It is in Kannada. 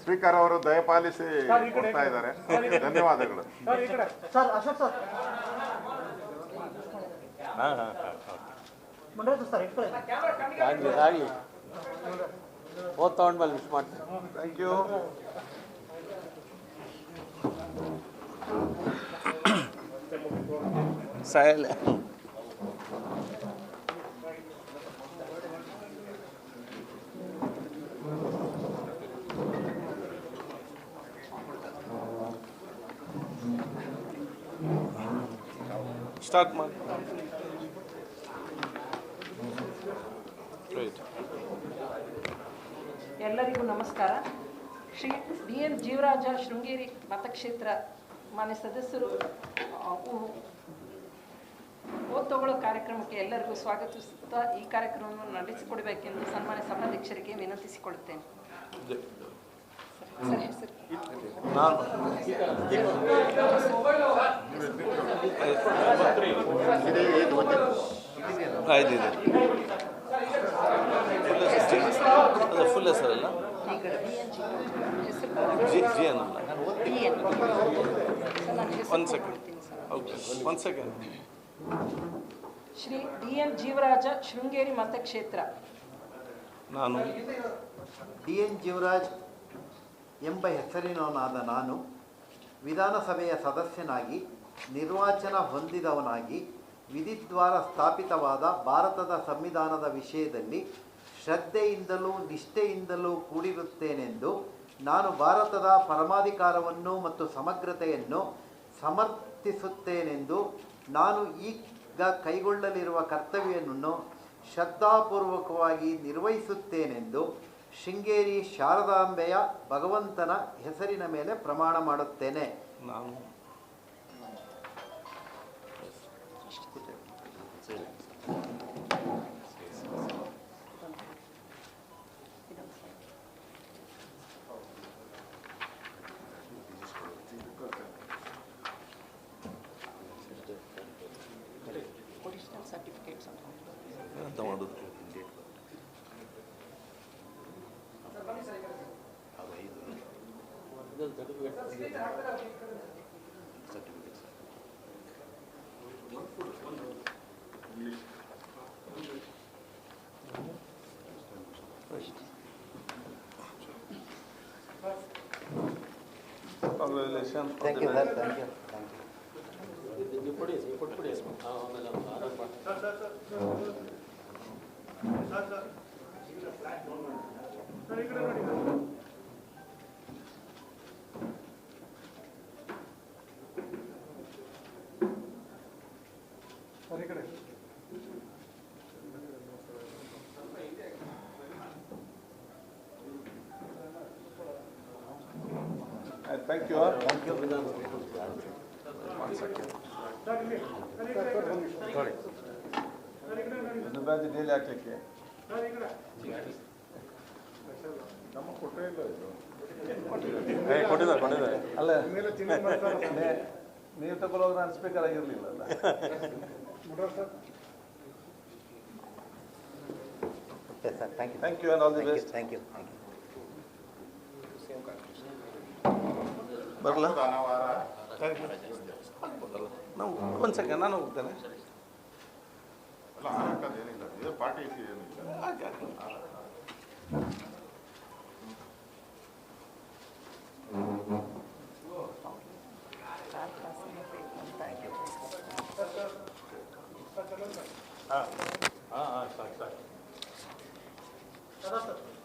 ಸ್ಪೀಕರ್ ಅವರು ದಯಪಾಲಿಸಿ ಕೊಡ್ತಾ ಇದ್ದಾರೆ. ಧನ್ಯವಾದಗಳು. ತಗೊಂಡ್ಮೇಲೆ ಮಿಸ್ ಮಾಡ್ತೀನಿ. Thank you. ಸಾಯಲ್ಲ. ಸ್ಟಾರ್ಟ್ ಮಾಡಿ. ಎಲ್ಲರಿಗೂ ನಮಸ್ಕಾರ. ಶ್ರೀ DN ಜೀವರಾಜ ಶೃಂಗೇರಿ ಮತಕ್ಷೇತ್ರ ಮಾನ್ಯ ಸದಸ್ಯರು ಓದ್ ತಗೊಳ್ಳೋ ಕಾರ್ಯಕ್ರಮಕ್ಕೆ ಎಲ್ಲರಿಗೂ ಸ್ವಾಗತಿಸುತ್ತಾ ಈ ಕಾರ್ಯಕ್ರಮವನ್ನು ನಡೆಸಿಕೊಡಬೇಕೆಂದು ಸನ್ಮಾನ್ಯ ಸಭಾಧ್ಯಕ್ಷರಿಗೆ ವಿನಂತಿಸಿಕೊಳ್ಳುತ್ತೇನೆ. ಫುಲ್ ಹೆಸರಲ್ಲ one second. Shri DN Jeevaraja Sringeri ಮತಕ್ಷೇತ್ರ. ನಾನು DN ಜೀವರಾಜ್ ಎಂಬ ಹೆಸರಿನವನಾದ ನಾನು ವಿಧಾನಸಭೆಯ ಸದಸ್ಯನಾಗಿ ನಿರ್ವಾಚನ ಹೊಂದಿದವನಾಗಿ ವಿಧಿದ್ವಾರ ಸ್ಥಾಪಿತವಾದ ಭಾರತದ ಸಂವಿಧಾನದ ವಿಷಯದಲ್ಲಿ ಶ್ರದ್ಧೆಯಿಂದಲೂ ನಿಷ್ಠೆಯಿಂದಲೂ ಕೂಡಿರುತ್ತೇನೆಂದು ನಾನು ಭಾರತದ ಪರಮಾಧಿಕಾರವನ್ನು ಮತ್ತು ಸಮಗ್ರತೆಯನ್ನು ಸಮರ್ಥಿಸುತ್ತೇನೆಂದು ನಾನು ಈಗ ಕೈಗೊಳ್ಳಲಿರುವ ಕರ್ತವ್ಯವನ್ನು ಶ್ರದ್ಧಾಪೂರ್ವಕವಾಗಿ ನಿರ್ವಹಿಸುತ್ತೇನೆಂದು ಶೃಂಗೇರಿ ಶಾರದಾಂಬೆಯ ಭಗವಂತನ ಹೆಸರಿನ ಮೇಲೆ ಪ್ರಮಾಣ ಮಾಡುತ್ತೇನೆ. ನಾನು ಅಂತ ಮಾಡೋದು. Congratulations. Thank you, sir. Thank you. Thank you. Thank you. One second. Batch daily ಹಾಕ್ಲಿಕ್ಕೆ ನಮ್ಮ ಕೊಟ್ಟೇ ಇಲ್ಲ ಇದು. ಕೊಟ್ಟಿದ್ದಾರೆ. ಅಲ್ಲ ನೀವು ತಗೊಳ್ಳೋದು ನಾನು ಸ್ಪೀಕರ್ ಆಗಿರಲಿಲ್ಲ ಅಲ್ಲ. Okay, sir. Thank you. Thank you and all the best. Thank you. Thank you. ಬರಲ್ಲ ನಾವು ಒಂದು ಸೆಕೆಂಡ್ ನಾನು ಹೋಗ್ತೇನೆ. ಅಲ್ಲ ಹಾಕದೇನಿಲ್ಲ, ಇದು ಪಾರ್ಟಿ ಏನಿಲ್ಲ. ಹಾಂ ಸಾಕು.